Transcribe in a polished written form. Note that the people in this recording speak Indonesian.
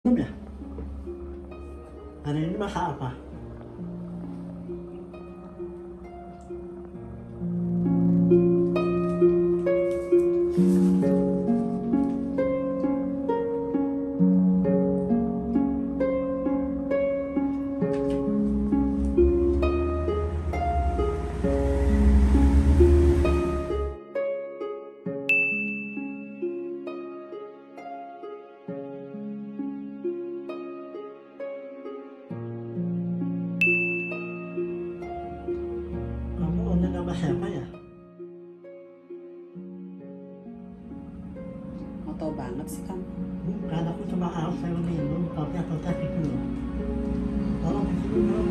Belum ya? Hari ini masak apa? Kamu online sama siapa ya? Mau tau banget sih kamu. Bukan, aku cuma harus saya minum, tapi atau teh gitu loh. Tolong bikinin dong.